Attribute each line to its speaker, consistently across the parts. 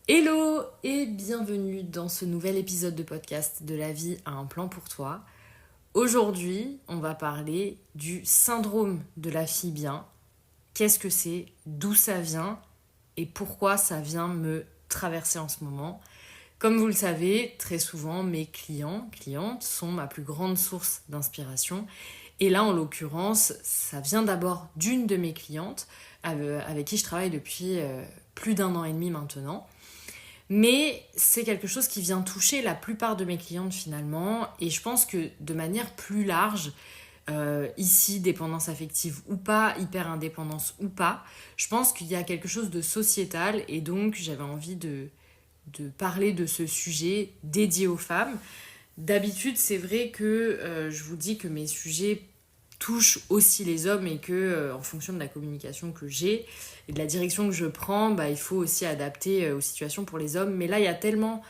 Speaker 1: Hello et bienvenue dans ce nouvel épisode de podcast de La vie a un plan pour toi. Aujourd'hui, on va parler du syndrome de la fille bien. Qu'est-ce que c'est, d'où ça vient et pourquoi ça vient me traverser en ce moment. Comme vous le savez, très souvent, mes clientes sont ma plus grande source d'inspiration. Et là, en l'occurrence, ça vient d'abord d'une de mes clientes avec qui je travaille depuis plus d'1 an et demi maintenant. Mais c'est quelque chose qui vient toucher la plupart de mes clientes finalement. Et je pense que de manière plus large, ici, dépendance affective ou pas, hyper-indépendance ou pas, je pense qu'il y a quelque chose de sociétal. Et donc, j'avais envie de parler de ce sujet dédié aux femmes. D'habitude, c'est vrai que je vous dis que mes sujets touchent aussi les hommes et que en fonction de la communication que j'ai et de la direction que je prends, il faut aussi adapter aux situations pour les hommes. Mais là, il y a tellement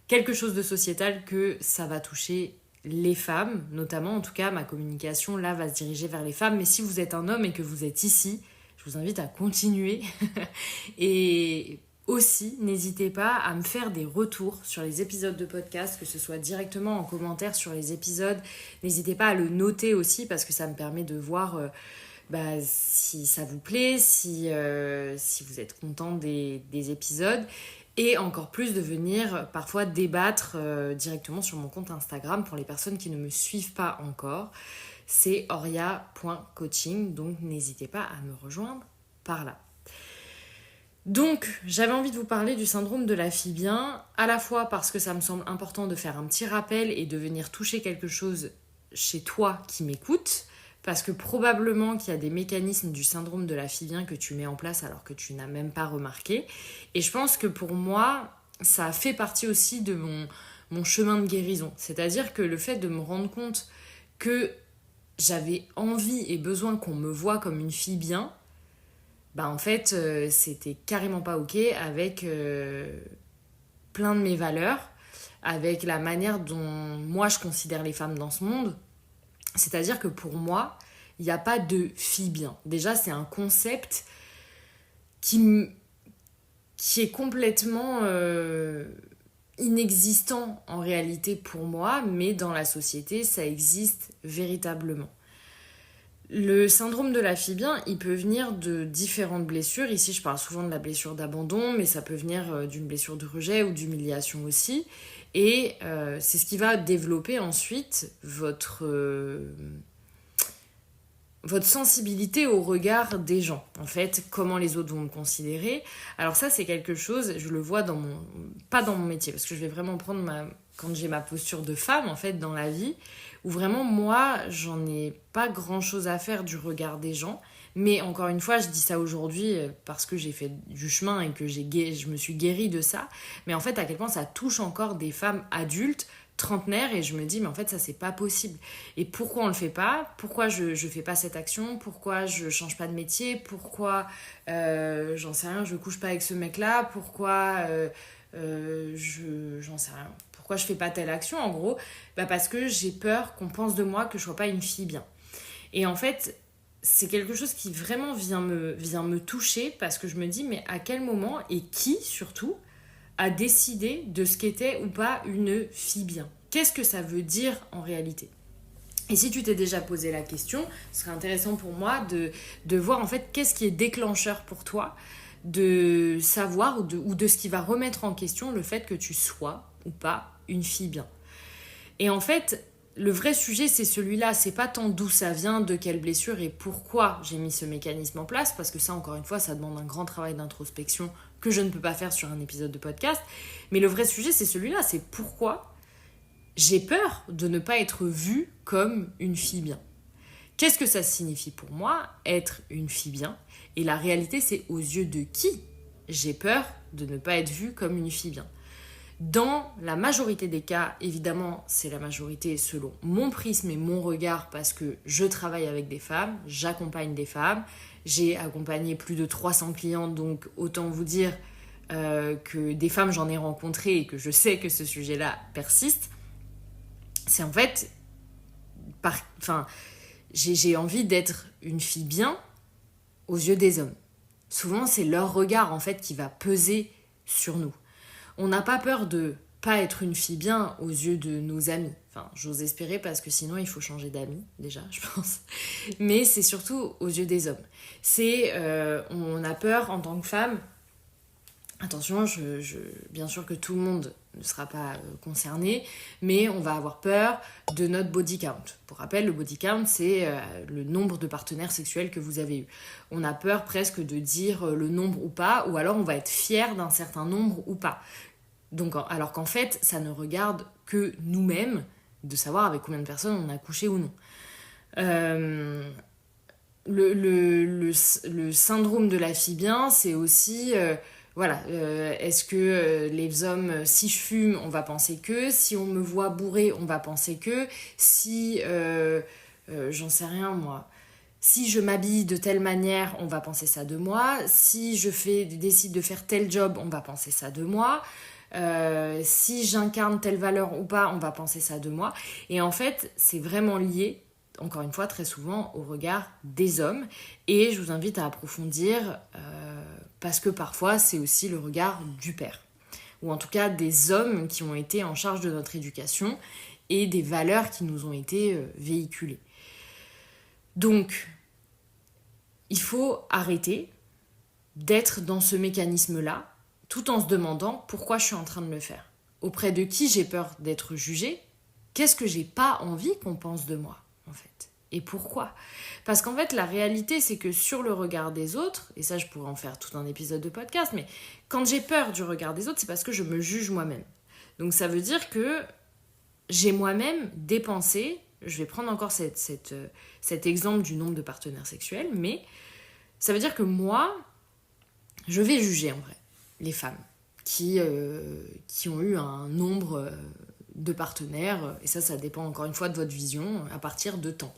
Speaker 1: quelque chose de sociétal que ça va toucher les femmes, notamment. En tout cas, ma communication, là, va se diriger vers les femmes. Mais si vous êtes un homme et que vous êtes ici, je vous invite à continuer. Et aussi, n'hésitez pas à me faire des retours sur les épisodes de podcast, que ce soit directement en commentaire sur les épisodes. N'hésitez pas à le noter aussi parce que ça me permet de voir si ça vous plaît, si vous êtes content des épisodes. Et encore plus de venir parfois débattre directement sur mon compte Instagram pour les personnes qui ne me suivent pas encore. C'est oria.coaching, donc n'hésitez pas à me rejoindre par là. Donc, j'avais envie de vous parler du syndrome de la fille bien, à la fois parce que ça me semble important de faire un petit rappel et de venir toucher quelque chose chez toi qui m'écoute, parce que probablement qu'il y a des mécanismes du syndrome de la fille bien que tu mets en place alors que tu n'as même pas remarqué. Et je pense que pour moi, ça a fait partie aussi de mon chemin de guérison. C'est-à-dire que le fait de me rendre compte que j'avais envie et besoin qu'on me voie comme une fille bien, en fait, c'était carrément pas ok avec plein de mes valeurs, avec la manière dont moi je considère les femmes dans ce monde. C'est-à-dire que pour moi, il n'y a pas de fille bien. Déjà, c'est un concept qui est complètement inexistant en réalité pour moi, mais dans la société, ça existe véritablement. Le syndrome de la fille bien, il peut venir de différentes blessures. Ici, je parle souvent de la blessure d'abandon, mais ça peut venir d'une blessure de rejet ou d'humiliation aussi. Et c'est ce qui va développer ensuite votre sensibilité au regard des gens. En fait, comment les autres vont me considérer. Alors ça, c'est quelque chose, je le vois pas dans mon métier, parce que je vais vraiment prendre quand j'ai ma posture de femme, en fait, dans la vie, où vraiment, moi, j'en ai pas grand-chose à faire du regard des gens. Mais encore une fois, je dis ça aujourd'hui parce que j'ai fait du chemin et que je me suis guérie de ça. Mais en fait, à quel point ça touche encore des femmes adultes, trentenaires, et je me dis, mais en fait, ça, c'est pas possible. Et pourquoi on le fait pas ? Pourquoi je fais pas cette action ? Pourquoi je change pas de métier ? Pourquoi, j'en sais rien, je couche pas avec ce mec-là ? Pourquoi, j'en sais rien. Pourquoi je fais pas telle action, en gros ? Parce que j'ai peur qu'on pense de moi que je sois pas une fille bien. Et en fait, c'est quelque chose qui vraiment vient me toucher parce que je me dis, mais à quel moment et qui, surtout, a décidé de ce qu'était ou pas une fille bien ? Qu'est-ce que ça veut dire en réalité ? Et si tu t'es déjà posé la question, ce serait intéressant pour moi de voir en fait qu'est-ce qui est déclencheur pour toi de savoir ou de ce qui va remettre en question le fait que tu sois ou pas une fille bien. Et en fait, le vrai sujet, c'est celui-là. C'est pas tant d'où ça vient, de quelle blessure et pourquoi j'ai mis ce mécanisme en place, parce que ça, encore une fois, ça demande un grand travail d'introspection que je ne peux pas faire sur un épisode de podcast. Mais le vrai sujet, c'est celui-là. C'est pourquoi j'ai peur de ne pas être vue comme une fille bien. Qu'est-ce que ça signifie pour moi, être une fille bien ? Et la réalité, c'est aux yeux de qui j'ai peur de ne pas être vue comme une fille bien. Dans la majorité des cas, évidemment, c'est la majorité selon mon prisme et mon regard parce que je travaille avec des femmes, j'accompagne des femmes, j'ai accompagné plus de 300 clientes, donc autant vous dire que des femmes j'en ai rencontrées et que je sais que ce sujet-là persiste. C'est en fait, j'ai envie d'être une fille bien aux yeux des hommes. Souvent, c'est leur regard en fait qui va peser sur nous. On n'a pas peur de pas être une fille bien aux yeux de nos amis. Enfin, j'ose espérer parce que sinon il faut changer d'amis, déjà, je pense. Mais c'est surtout aux yeux des hommes. On a peur en tant que femme. Attention, bien sûr que tout le monde ne sera pas concerné, mais on va avoir peur de notre body count. Pour rappel, le body count, c'est le nombre de partenaires sexuels que vous avez eu. On a peur presque de dire le nombre ou pas, ou alors on va être fier d'un certain nombre ou pas. Donc, alors qu'en fait, ça ne regarde que nous-mêmes de savoir avec combien de personnes on a couché ou non. Le syndrome de la fille bien, c'est aussi... est-ce que les hommes, si je fume, on va penser que, si on me voit bourré, on va penser que, si, j'en sais rien moi, si je m'habille de telle manière, on va penser ça de moi, si décide de faire tel job, on va penser ça de moi, si j'incarne telle valeur ou pas, on va penser ça de moi. Et en fait, c'est vraiment lié, encore une fois, très souvent, au regard des hommes. Et je vous invite à approfondir... parce que parfois, c'est aussi le regard du père. Ou en tout cas, des hommes qui ont été en charge de notre éducation et des valeurs qui nous ont été véhiculées. Donc, il faut arrêter d'être dans ce mécanisme-là, tout en se demandant pourquoi je suis en train de le faire. Auprès de qui j'ai peur d'être jugée? Qu'est-ce que j'ai pas envie qu'on pense de moi, en fait? Et pourquoi? Parce qu'en fait, la réalité, c'est que sur le regard des autres, et ça, je pourrais en faire tout un épisode de podcast, mais quand j'ai peur du regard des autres, c'est parce que je me juge moi-même. Donc ça veut dire que j'ai moi-même dépensé, je vais prendre encore cet exemple du nombre de partenaires sexuels, mais ça veut dire que moi, je vais juger en vrai les femmes qui ont eu un nombre... de partenaires, et ça dépend encore une fois de votre vision, à partir de temps.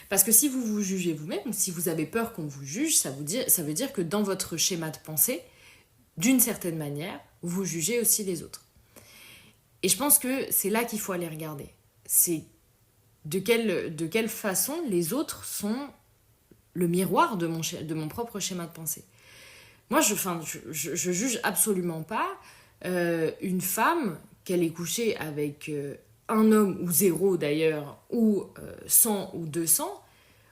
Speaker 1: Parce que si vous vous jugez vous-même, si vous avez peur qu'on vous juge, ça veut dire que dans votre schéma de pensée, d'une certaine manière, vous jugez aussi les autres. Et je pense que c'est là qu'il faut aller regarder. C'est de quelle façon les autres sont le miroir de mon propre schéma de pensée. Moi, je juge absolument pas une femme qu'elle est couchée avec un homme ou zéro d'ailleurs, ou 100 ou 200,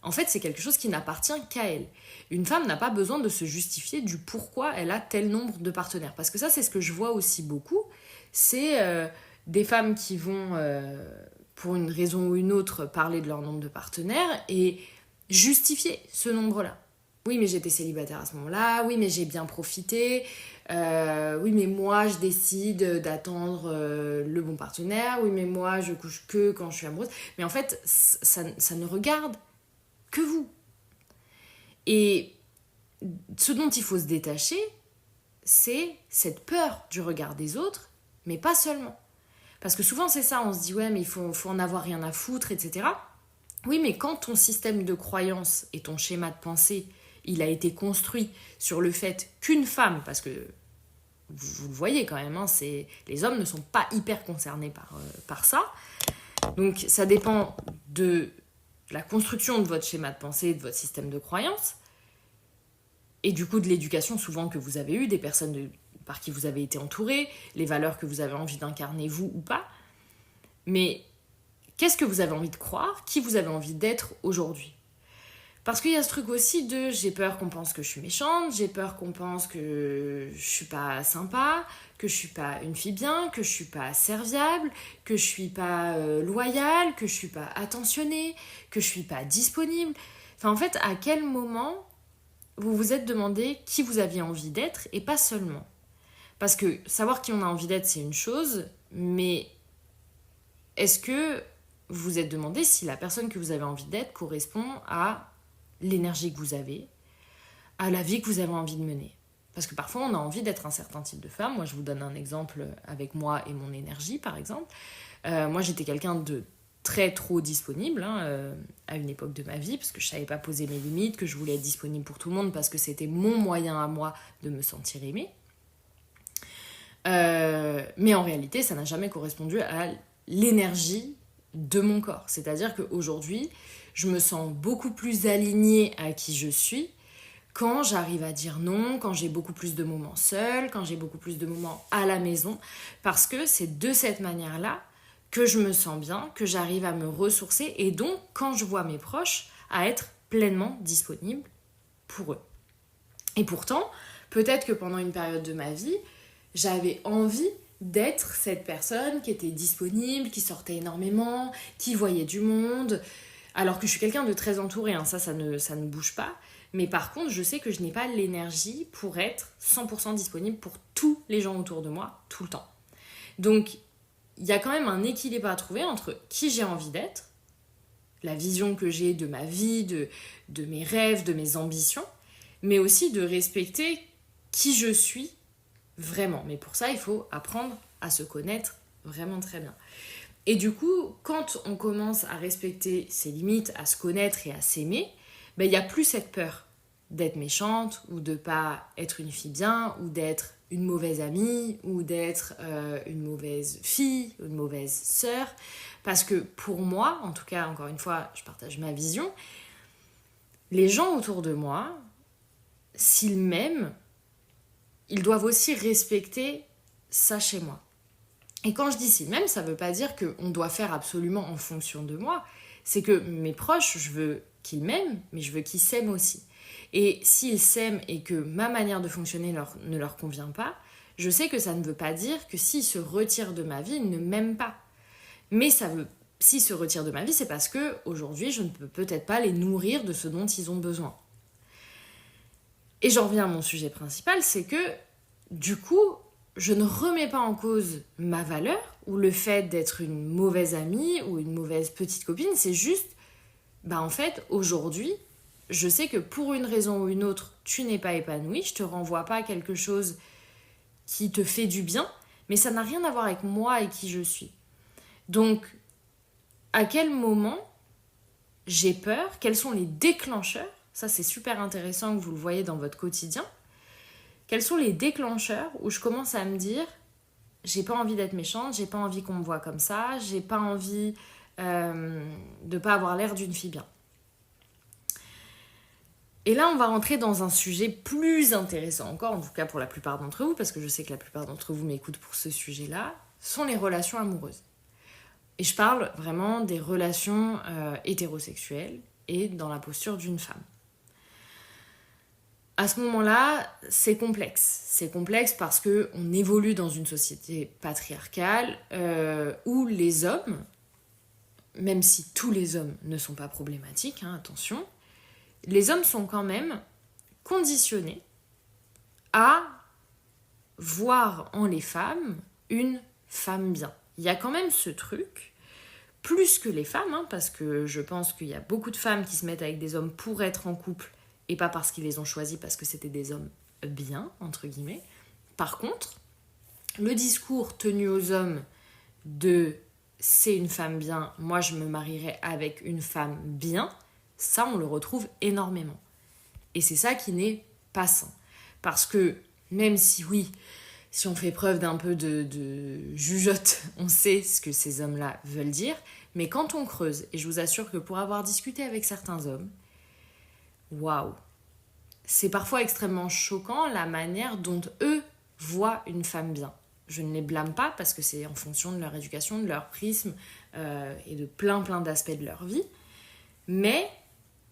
Speaker 1: en fait c'est quelque chose qui n'appartient qu'à elle. Une femme n'a pas besoin de se justifier du pourquoi elle a tel nombre de partenaires. Parce que ça, c'est ce que je vois aussi beaucoup, c'est des femmes qui vont, pour une raison ou une autre, parler de leur nombre de partenaires et justifier ce nombre-là. Oui, mais j'étais célibataire à ce moment-là, oui, mais j'ai bien profité, oui, mais moi, je décide d'attendre le bon partenaire, oui, mais moi, je couche que quand je suis amoureuse. Mais en fait, ça ne regarde que vous. Et ce dont il faut se détacher, c'est cette peur du regard des autres, mais pas seulement. Parce que souvent, c'est ça, on se dit, ouais, mais il faut en avoir rien à foutre, etc. Oui, mais quand ton système de croyance et ton schéma de pensée, il a été construit sur le fait qu'une femme, parce que vous le voyez quand même, hein, les hommes ne sont pas hyper concernés par ça. Donc ça dépend de la construction de votre schéma de pensée, de votre système de croyance, et du coup de l'éducation souvent que vous avez eue, des personnes par qui vous avez été entouré, les valeurs que vous avez envie d'incarner vous ou pas. Mais qu'est-ce que vous avez envie de croire? Qui vous avez envie d'être aujourd'hui? Parce qu'il y a ce truc aussi de j'ai peur qu'on pense que je suis méchante, j'ai peur qu'on pense que je suis pas sympa, que je suis pas une fille bien, que je suis pas serviable, que je suis pas loyale, que je suis pas attentionnée, que je suis pas disponible. Enfin, en fait, à quel moment vous vous êtes demandé qui vous aviez envie d'être et pas seulement? Parce que savoir qui on a envie d'être, c'est une chose, mais est-ce que vous vous êtes demandé si la personne que vous avez envie d'être correspond à l'énergie que vous avez, à la vie que vous avez envie de mener? Parce que parfois, on a envie d'être un certain type de femme. Moi, je vous donne un exemple avec moi et mon énergie, par exemple. Moi, j'étais quelqu'un de très trop disponible à une époque de ma vie, parce que je savais pas poser mes limites, que je voulais être disponible pour tout le monde, parce que c'était mon moyen à moi de me sentir aimée. Mais en réalité, ça n'a jamais correspondu à l'énergie de mon corps. C'est-à-dire qu'aujourd'hui, je me sens beaucoup plus alignée à qui je suis quand j'arrive à dire non, quand j'ai beaucoup plus de moments seuls, quand j'ai beaucoup plus de moments à la maison, parce que c'est de cette manière-là que je me sens bien, que j'arrive à me ressourcer et donc, quand je vois mes proches, à être pleinement disponible pour eux. Et pourtant, peut-être que pendant une période de ma vie, j'avais envie d'être cette personne qui était disponible, qui sortait énormément, qui voyait du monde, alors que je suis quelqu'un de très entouré, hein, ça ne bouge pas. Mais par contre, je sais que je n'ai pas l'énergie pour être 100% disponible pour tous les gens autour de moi, tout le temps. Donc, il y a quand même un équilibre à trouver entre qui j'ai envie d'être, la vision que j'ai de ma vie, de mes rêves, de mes ambitions, mais aussi de respecter qui je suis vraiment. Mais pour ça, il faut apprendre à se connaître vraiment très bien. Et du coup, quand on commence à respecter ses limites, à se connaître et à s'aimer, il n'y a plus cette peur d'être méchante ou de pas être une fille bien ou d'être une mauvaise amie ou d'être une mauvaise fille ou une mauvaise sœur. Parce que pour moi, en tout cas, encore une fois, je partage ma vision, les gens autour de moi, s'ils m'aiment, ils doivent aussi respecter ça chez moi. Et quand je dis s'ils m'aiment, ça ne veut pas dire qu'on doit faire absolument en fonction de moi. C'est que mes proches, je veux qu'ils m'aiment, mais je veux qu'ils s'aiment aussi. Et s'ils s'aiment et que ma manière de fonctionner ne leur convient pas, je sais que ça ne veut pas dire que s'ils se retirent de ma vie, ils ne m'aiment pas. Mais s'ils se retirent de ma vie, c'est parce que aujourd'hui, je ne peux peut-être pas les nourrir de ce dont ils ont besoin. Et j'en reviens à mon sujet principal, c'est que du coup, je ne remets pas en cause ma valeur ou le fait d'être une mauvaise amie ou une mauvaise petite copine. C'est juste, en fait, aujourd'hui, je sais que pour une raison ou une autre, tu n'es pas épanoui, je te renvoie pas à quelque chose qui te fait du bien, mais ça n'a rien à voir avec moi et qui je suis. Donc, à quel moment j'ai peur? Quels sont les déclencheurs? Ça, c'est super intéressant que vous le voyez dans votre quotidien. Quels sont les déclencheurs où je commence à me dire j'ai pas envie d'être méchante, j'ai pas envie qu'on me voit comme ça, j'ai pas envie de pas avoir l'air d'une fille bien. Et là, on va rentrer dans un sujet plus intéressant encore, en tout cas pour la plupart d'entre vous, parce que je sais que la plupart d'entre vous m'écoutent pour ce sujet-là, sont les relations amoureuses. Et je parle vraiment des relations hétérosexuelles et dans la posture d'une femme. À ce moment-là, c'est complexe. C'est complexe parce qu'on évolue dans une société patriarcale où les hommes, même si tous les hommes ne sont pas problématiques, attention, les hommes sont quand même conditionnés à voir en les femmes une femme bien. Il y a quand même ce truc, plus que les femmes, parce que je pense qu'il y a beaucoup de femmes qui se mettent avec des hommes pour être en couple et pas parce qu'ils les ont choisis parce que c'était des hommes bien, entre guillemets. Par contre, le discours tenu aux hommes de « c'est une femme bien, moi je me marierai avec une femme bien », ça on le retrouve énormément. Et c'est ça qui n'est pas sain. Parce que même si oui, si on fait preuve d'un peu de jugeote, on sait ce que ces hommes-là veulent dire, mais quand on creuse, et je vous assure que pour avoir discuté avec certains hommes, waouh, c'est parfois extrêmement choquant la manière dont eux voient une femme bien. Je ne les blâme pas parce que c'est en fonction de leur éducation, de leur prisme et de plein d'aspects de leur vie. Mais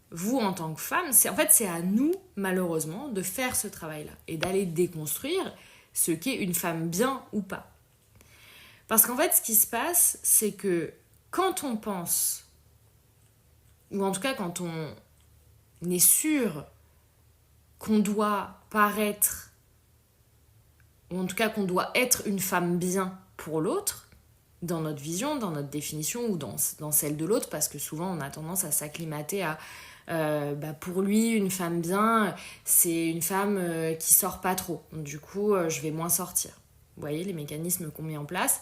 Speaker 1: vous, en tant que femme, c'est à nous, malheureusement, de faire ce travail-là et d'aller déconstruire ce qu'est une femme bien ou pas. Parce qu'en fait, ce qui se passe, c'est que quand on pense, ou en tout cas quand on est sûr qu'on doit paraître, ou en tout cas qu'on doit être une femme bien pour l'autre, dans notre vision, dans notre définition ou dans celle de l'autre, parce que souvent on a tendance à s'acclimater à pour lui, une femme bien, c'est une femme qui sort pas trop. Du coup, je vais moins sortir. Vous voyez les mécanismes qu'on met en place.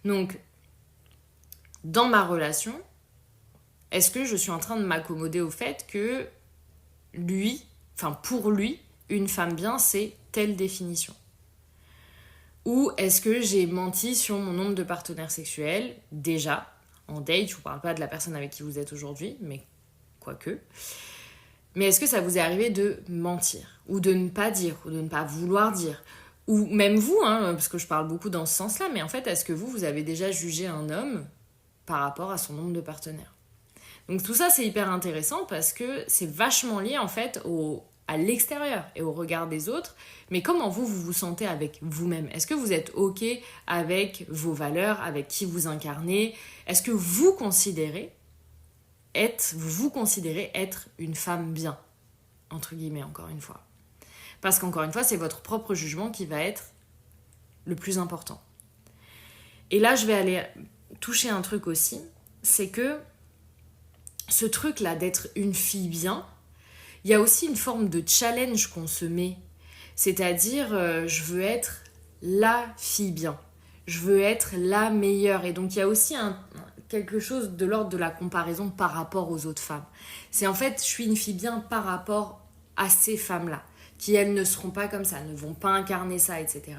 Speaker 1: Donc, dans ma relation, est-ce que je suis en train de m'accommoder au fait que pour lui, une femme bien, c'est telle définition? Ou est-ce que j'ai menti sur mon nombre de partenaires sexuels, déjà, en date, je vous parle pas de la personne avec qui vous êtes aujourd'hui, mais quoique. Mais est-ce que ça vous est arrivé de mentir, ou de ne pas dire, ou de ne pas vouloir dire, ou même vous, parce que je parle beaucoup dans ce sens-là, mais en fait, est-ce que vous avez déjà jugé un homme par rapport à son nombre de partenaires? Donc tout ça, c'est hyper intéressant parce que c'est vachement lié en fait à l'extérieur et au regard des autres. Mais comment vous vous sentez avec vous-même? Est-ce que vous êtes OK avec vos valeurs, avec qui vous incarnez? Est-ce que vous vous considérez être une femme bien? Entre guillemets, encore une fois. Parce qu'encore une fois, c'est votre propre jugement qui va être le plus important. Et là, je vais aller toucher un truc aussi, c'est que ce truc-là d'être une fille bien, il y a aussi une forme de challenge qu'on se met. C'est-à-dire, je veux être la fille bien. Je veux être la meilleure. Et donc, il y a aussi quelque chose de l'ordre de la comparaison par rapport aux autres femmes. C'est en fait, je suis une fille bien par rapport à ces femmes-là, qui, elles, ne seront pas comme ça, ne vont pas incarner ça, etc.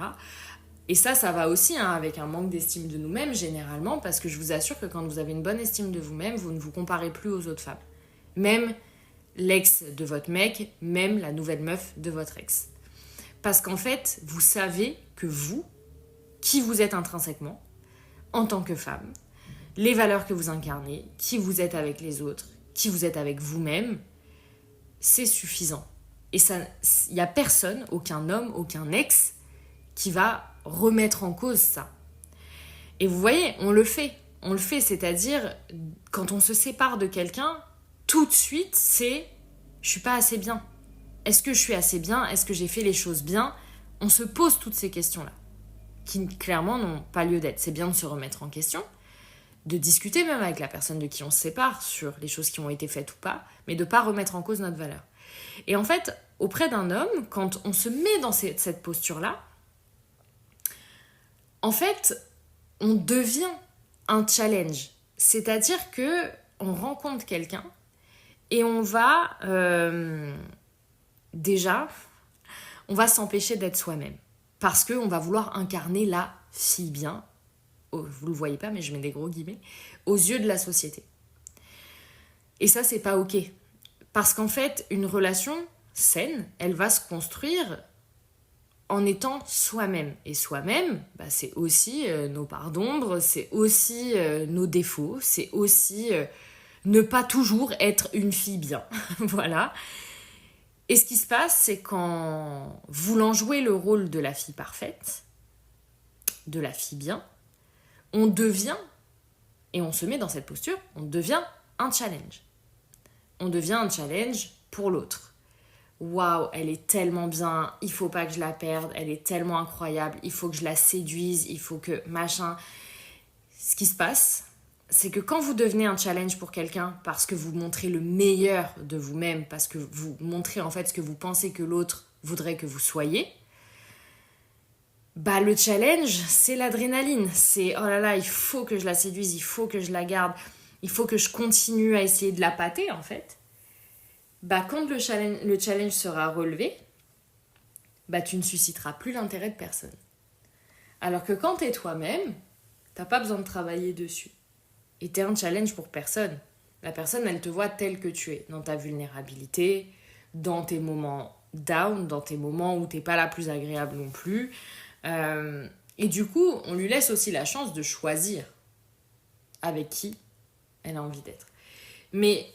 Speaker 1: Et ça va aussi avec un manque d'estime de nous-mêmes, généralement, parce que je vous assure que quand vous avez une bonne estime de vous-même, vous ne vous comparez plus aux autres femmes. Même l'ex de votre mec, même la nouvelle meuf de votre ex. Parce qu'en fait, vous savez que vous, qui vous êtes intrinsèquement, en tant que femme, les valeurs que vous incarnez, qui vous êtes avec les autres, qui vous êtes avec vous-même, c'est suffisant. Et il n'y a personne, aucun homme, aucun ex, qui va remettre en cause ça. Et vous voyez, on le fait, c'est-à-dire, quand on se sépare de quelqu'un, tout de suite, c'est « je suis pas assez bien ». Est-ce que je suis assez bien? Est-ce que j'ai fait les choses bien? On se pose toutes ces questions-là, qui clairement n'ont pas lieu d'être. C'est bien de se remettre en question, de discuter même avec la personne de qui on se sépare sur les choses qui ont été faites ou pas, mais de ne pas remettre en cause notre valeur. Et en fait, auprès d'un homme, quand on se met dans cette posture-là, en fait, on devient un challenge. C'est-à-dire que on rencontre quelqu'un et on va on va s'empêcher d'être soi-même. Parce qu'on va vouloir incarner la fille bien, vous le voyez pas, mais je mets des gros guillemets, aux yeux de la société. Et ça, c'est pas OK. Parce qu'en fait, une relation saine, elle va se construire en étant soi-même. Et soi-même, c'est aussi nos parts d'ombre, c'est aussi nos défauts, c'est aussi ne pas toujours être une fille bien. Voilà. Et ce qui se passe, c'est qu'en voulant jouer le rôle de la fille parfaite, de la fille bien, on devient, et on se met dans cette posture, on devient un challenge. On devient un challenge pour l'autre. Waouh, elle est tellement bien, il faut pas que je la perde, elle est tellement incroyable, il faut que je la séduise, il faut que machin. Ce qui se passe, c'est que quand vous devenez un challenge pour quelqu'un parce que vous montrez le meilleur de vous-même, parce que vous montrez en fait ce que vous pensez que l'autre voudrait que vous soyez, le challenge, c'est l'adrénaline. C'est oh là là, il faut que je la séduise, il faut que je la garde, il faut que je continue à essayer de la pâter en fait. Quand le challenge sera relevé, tu ne susciteras plus l'intérêt de personne. Alors que quand t'es toi-même, t'as pas besoin de travailler dessus. Et t'es un challenge pour personne. La personne, elle te voit telle que tu es, dans ta vulnérabilité, dans tes moments down, dans tes moments où t'es pas la plus agréable non plus. Et du coup, on lui laisse aussi la chance de choisir avec qui elle a envie d'être. Mais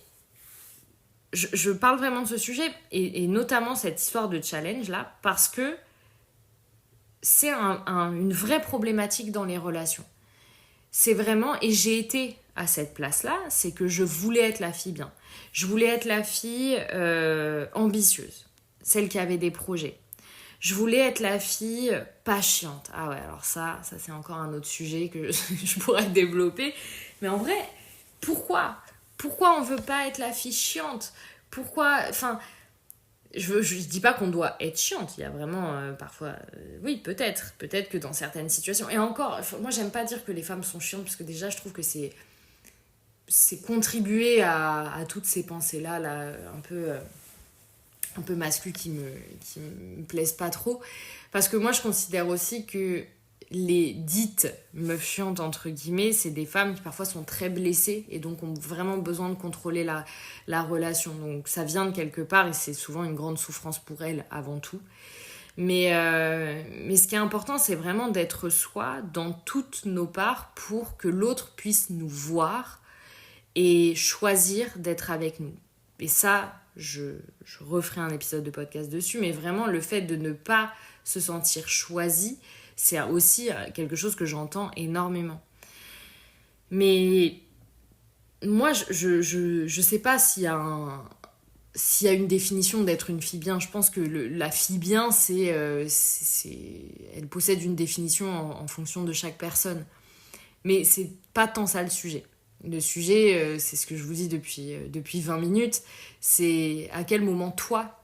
Speaker 1: je parle vraiment de ce sujet, et notamment cette histoire de challenge-là, parce que c'est une vraie problématique dans les relations. C'est vraiment, et j'ai été à cette place-là, c'est que je voulais être la fille bien. Je voulais être la fille ambitieuse, celle qui avait des projets. Je voulais être la fille pas chiante. Ah ouais, alors ça c'est encore un autre sujet que je pourrais développer. Mais en vrai, pourquoi on veut pas être la fille chiante? Pourquoi, enfin, je dis pas qu'on doit être chiante. Il y a vraiment parfois, oui, peut-être que dans certaines situations. Et encore, moi j'aime pas dire que les femmes sont chiantes parce que déjà je trouve que c'est contribuer à toutes ces pensées-là, un peu masculines qui me plaisent pas trop. Parce que moi, je considère aussi que les dites meufs chiantes, entre guillemets, c'est des femmes qui parfois sont très blessées et donc ont vraiment besoin de contrôler la relation. Donc ça vient de quelque part et c'est souvent une grande souffrance pour elles avant tout. Mais ce qui est important, c'est vraiment d'être soi dans toutes nos parts pour que l'autre puisse nous voir et choisir d'être avec nous. Et ça, je referai un épisode de podcast dessus, mais vraiment le fait de ne pas se sentir choisi, c'est aussi quelque chose que j'entends énormément. Mais moi, je sais pas s'il y a une définition d'être une fille bien. Je pense que la fille bien, elle possède une définition en fonction de chaque personne. Mais c'est pas tant ça le sujet. Le sujet, c'est ce que je vous dis depuis 20 minutes, c'est à quel moment toi,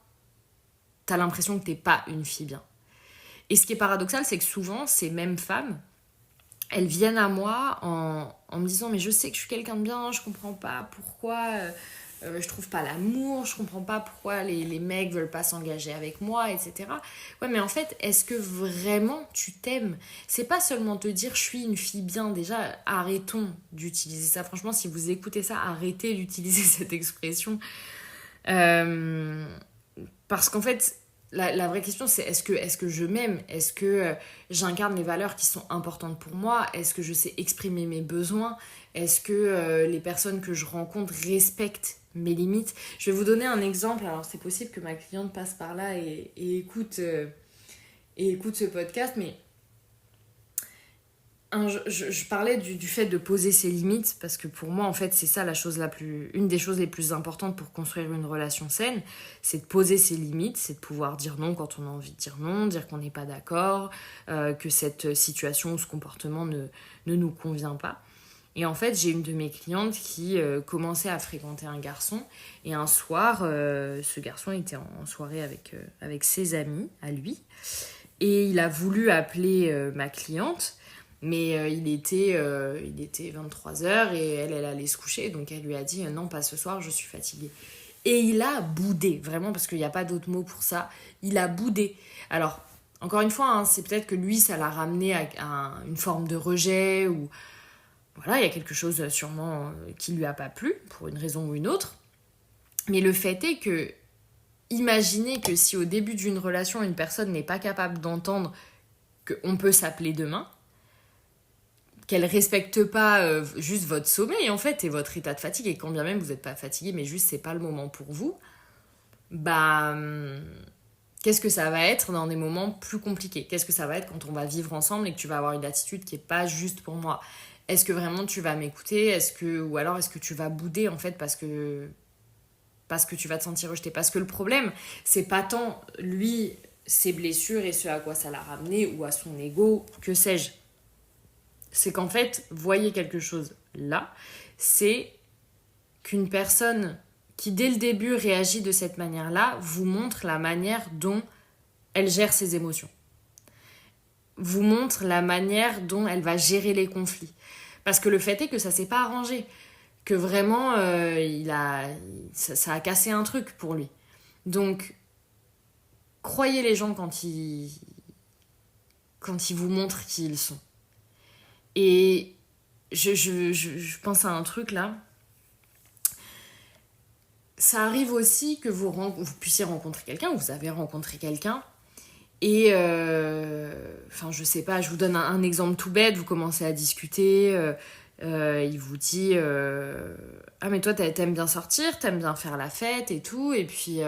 Speaker 1: t'as l'impression que t'es pas une fille bien. Et ce qui est paradoxal, c'est que souvent, ces mêmes femmes, elles viennent à moi en me disant « Mais je sais que je suis quelqu'un de bien, je comprends pas pourquoi je trouve pas l'amour, je comprends pas pourquoi les mecs veulent pas s'engager avec moi, etc. » Ouais, mais en fait, est-ce que vraiment tu t'aimes ? C'est pas seulement te dire « Je suis une fille bien ». Déjà, arrêtons d'utiliser ça. Franchement, si vous écoutez ça, arrêtez d'utiliser cette expression. Parce qu'en fait... La vraie question, c'est est-ce que je m'aime ? Est-ce que j'incarne les valeurs qui sont importantes pour moi ? Est-ce que je sais exprimer mes besoins ? Est-ce que les personnes que je rencontre respectent mes limites ? Je vais vous donner un exemple. Alors, c'est possible que ma cliente passe par là et écoute ce podcast, mais je parlais du fait de poser ses limites, parce que pour moi, en fait, c'est ça une des choses les plus importantes pour construire une relation saine, c'est de poser ses limites, c'est de pouvoir dire non quand on a envie de dire non, dire qu'on n'est pas d'accord, que cette situation ou ce comportement ne nous convient pas. Et en fait, j'ai une de mes clientes qui commençait à fréquenter un garçon, et un soir, ce garçon était en soirée avec ses amis, à lui, et il a voulu appeler ma cliente, mais il était 23h et elle allait se coucher, donc elle lui a dit non, pas ce soir, je suis fatiguée. Et il a boudé, vraiment, parce qu'il n'y a pas d'autre mot pour ça. Il a boudé. Alors, encore une fois, c'est peut-être que lui, ça l'a ramené à une forme de rejet, ou voilà, il y a quelque chose sûrement qui lui a pas plu, pour une raison ou une autre. Mais le fait est que, imaginez que si au début d'une relation, une personne n'est pas capable d'entendre qu'on peut s'appeler demain, qu'elle respecte pas juste votre sommeil en fait et votre état de fatigue, et quand bien même vous n'êtes pas fatigué mais juste c'est pas le moment pour vous, qu'est-ce que ça va être dans des moments plus compliqués ? Qu'est-ce que ça va être quand on va vivre ensemble et que tu vas avoir une attitude qui est pas juste pour moi ? Est-ce que vraiment tu vas m'écouter ? Ou alors est-ce que tu vas bouder en fait parce que tu vas te sentir rejeté ? Parce que le problème, c'est pas tant lui, ses blessures et ce à quoi ça l'a ramené, ou à son ego, que sais-je. C'est qu'en fait, voyez quelque chose là, c'est qu'une personne qui dès le début réagit de cette manière-là vous montre la manière dont elle gère ses émotions. Vous montre la manière dont elle va gérer les conflits. Parce que le fait est que ça s'est pas arrangé. Que vraiment, ça a cassé un truc pour lui. Donc, croyez les gens quand ils vous montrent qui ils sont. Et je pense à un truc là. Ça arrive aussi que vous puissiez rencontrer quelqu'un, vous avez rencontré quelqu'un, et je sais pas, je vous donne un exemple tout bête, vous commencez à discuter, il vous dit ah mais toi t'aimes bien sortir, t'aimes bien faire la fête et tout, et puis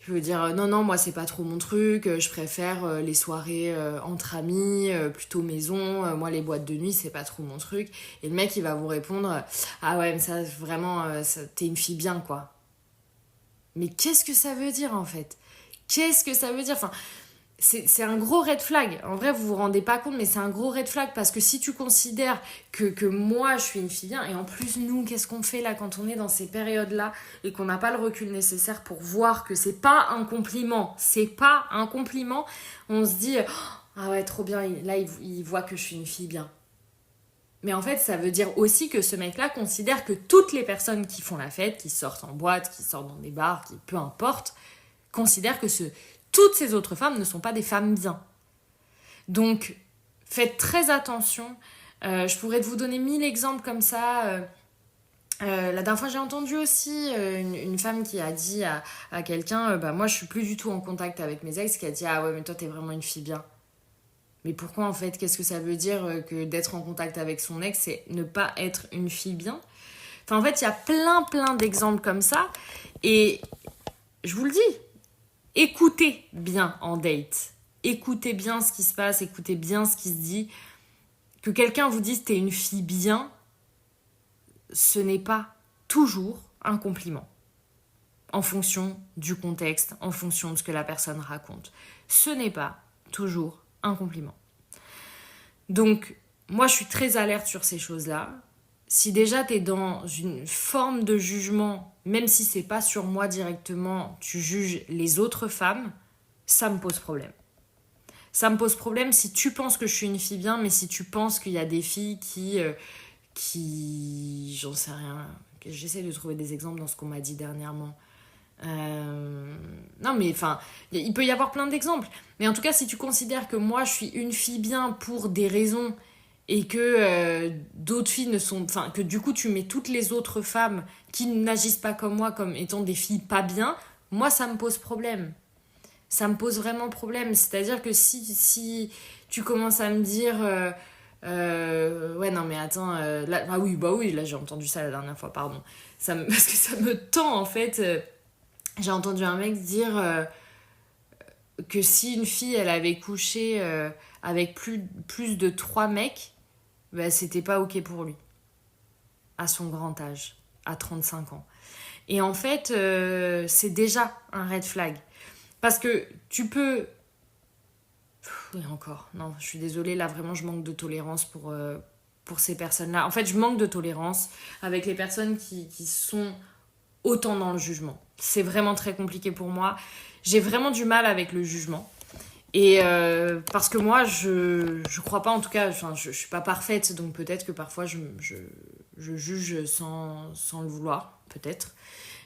Speaker 1: je veux dire non moi c'est pas trop mon truc, je préfère les soirées entre amis, plutôt maison, moi les boîtes de nuit c'est pas trop mon truc. Et le mec il va vous répondre ah ouais mais ça vraiment t'es une fille bien quoi. Mais qu'est-ce que ça veut dire en fait ? Qu'est-ce que ça veut dire ? Enfin, c'est un gros red flag. En vrai, vous vous rendez pas compte, mais c'est un gros red flag, parce que si tu considères que moi, je suis une fille bien, et en plus, nous, qu'est-ce qu'on fait là quand on est dans ces périodes-là et qu'on n'a pas le recul nécessaire pour voir que c'est pas un compliment. C'est pas un compliment. On se dit, ah ouais, trop bien, là, il voit que je suis une fille bien. Mais en fait, ça veut dire aussi que ce mec-là considère que toutes les personnes qui font la fête, qui sortent en boîte, qui sortent dans des bars, qui peu importe, considèrent que toutes ces autres femmes ne sont pas des femmes bien. Donc, faites très attention. Je pourrais vous donner 1000 exemples comme ça. La dernière fois, j'ai entendu aussi une femme qui a dit à quelqu'un moi, je suis plus du tout en contact avec mes ex, qui a dit ah ouais, mais toi, t'es vraiment une fille bien. Mais pourquoi en fait? Qu'est-ce que ça veut dire que d'être en contact avec son ex, c'est ne pas être une fille bien? Enfin, en fait, il y a plein d'exemples comme ça. Et je vous le dis, écoutez bien en date. Écoutez bien ce qui se passe, écoutez bien ce qui se dit. Que quelqu'un vous dise t'es une fille bien, ce n'est pas toujours un compliment. En fonction du contexte, en fonction de ce que la personne raconte. Ce n'est pas toujours un compliment. Donc, moi, je suis très alerte sur ces choses-là. Si déjà t'es dans une forme de jugement, même si c'est pas sur moi directement, tu juges les autres femmes, ça me pose problème. Ça me pose problème si tu penses que je suis une fille bien, mais si tu penses qu'il y a des filles qui j'en sais rien. J'essaie de trouver des exemples dans ce qu'on m'a dit dernièrement. Non mais enfin, il peut y avoir plein d'exemples. Mais en tout cas, si tu considères que moi je suis une fille bien pour des raisons et que d'autres filles ne sont... Enfin, que du coup tu mets toutes les autres femmes qui n'agissent pas comme moi comme étant des filles pas bien, moi ça me pose problème. Ça me pose vraiment problème. C'est-à-dire que si tu commences à me dire... ouais, non, mais attends... là, bah oui, là, j'ai entendu ça la dernière fois, pardon. Parce que ça me tend, en fait. J'ai entendu un mec dire que si une fille, elle avait couché avec plus de 3 mecs, bah, c'était pas OK pour lui. À son grand âge, à 35 ans. Et en fait, c'est déjà un red flag. Parce que tu peux... Oui, encore. Non, je suis désolée. Là, vraiment, je manque de tolérance pour ces personnes-là. En fait, je manque de tolérance avec les personnes qui sont autant dans le jugement. C'est vraiment très compliqué pour moi. J'ai vraiment du mal avec le jugement. Et parce que moi, je crois pas, en tout cas, je suis pas parfaite, donc peut-être que parfois je juge sans le vouloir, peut-être.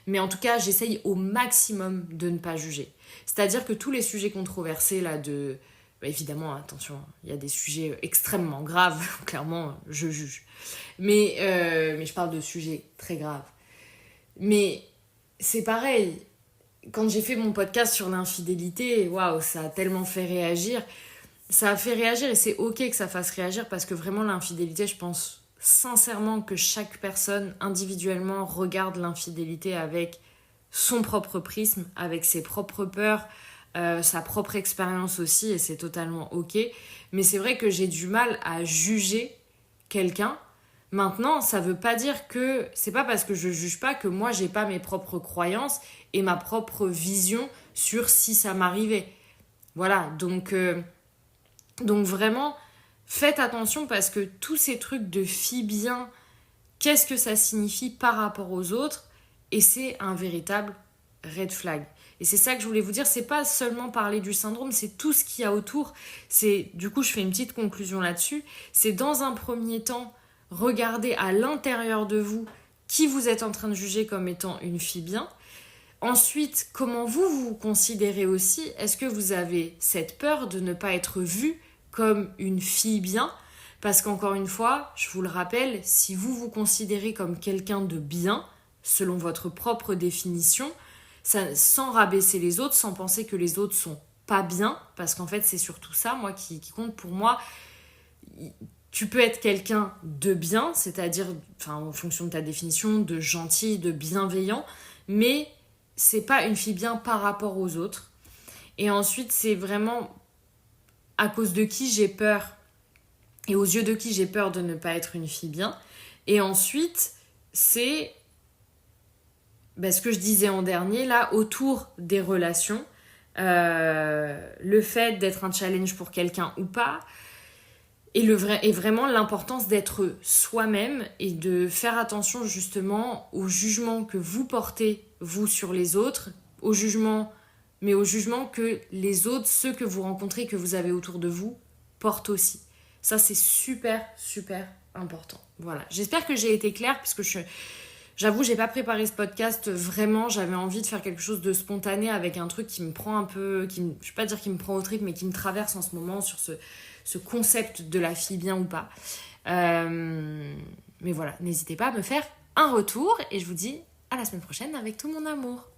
Speaker 1: Mais en tout cas, j'essaye au maximum de ne pas juger. C'est-à-dire que tous les sujets controversés, là, bah, évidemment, attention, il y a des sujets extrêmement graves, clairement, je juge. Mais je parle de sujets très graves. Mais c'est pareil, quand j'ai fait mon podcast sur l'infidélité, waouh, ça a tellement fait réagir. Ça a fait réagir et c'est OK que ça fasse réagir parce que vraiment, l'infidélité, je pense sincèrement que chaque personne individuellement regarde l'infidélité avec son propre prisme, avec ses propres peurs, sa propre expérience aussi, et c'est totalement OK. Mais c'est vrai que j'ai du mal à juger quelqu'un. Maintenant, ça veut pas dire que... C'est pas parce que je juge pas que moi, j'ai pas mes propres croyances et ma propre vision sur si ça m'arrivait. Voilà, donc vraiment... Faites attention parce que tous ces trucs de filles bien, qu'est-ce que ça signifie par rapport aux autres? Et c'est un véritable red flag. Et c'est ça que je voulais vous dire, c'est pas seulement parler du syndrome, c'est tout ce qu'il y a autour. Du coup, je fais une petite conclusion là-dessus. C'est dans un premier temps, regarder à l'intérieur de vous qui vous êtes en train de juger comme étant une fille bien. Ensuite, comment vous vous considérez aussi? Est-ce que vous avez cette peur de ne pas être vue comme une fille bien? Parce qu'encore une fois, je vous le rappelle, si vous vous considérez comme quelqu'un de bien, selon votre propre définition, sans rabaisser les autres, sans penser que les autres sont pas bien, parce qu'en fait c'est surtout ça, moi, qui compte pour moi. Tu peux être quelqu'un de bien, c'est-à-dire, en fonction de ta définition, de gentil, de bienveillant, mais c'est pas une fille bien par rapport aux autres. Et ensuite, c'est vraiment à cause de qui j'ai peur et aux yeux de qui j'ai peur de ne pas être une fille bien. Et ensuite, c'est ce que je disais en dernier, là, autour des relations, le fait d'être un challenge pour quelqu'un ou pas, et vraiment l'importance d'être soi-même et de faire attention justement au jugement que vous portez, vous, sur les autres, au jugement que les autres, ceux que vous rencontrez, que vous avez autour de vous, portent aussi. Ça, c'est super, super important. Voilà. J'espère que j'ai été claire, puisque je J'avoue, j'ai pas préparé ce podcast vraiment. J'avais envie de faire quelque chose de spontané avec un truc qui me prend un peu, je vais pas dire qui me prend au trip, mais qui me traverse en ce moment sur ce concept de la fille bien ou pas. Mais voilà, n'hésitez pas à me faire un retour et je vous dis à la semaine prochaine avec tout mon amour.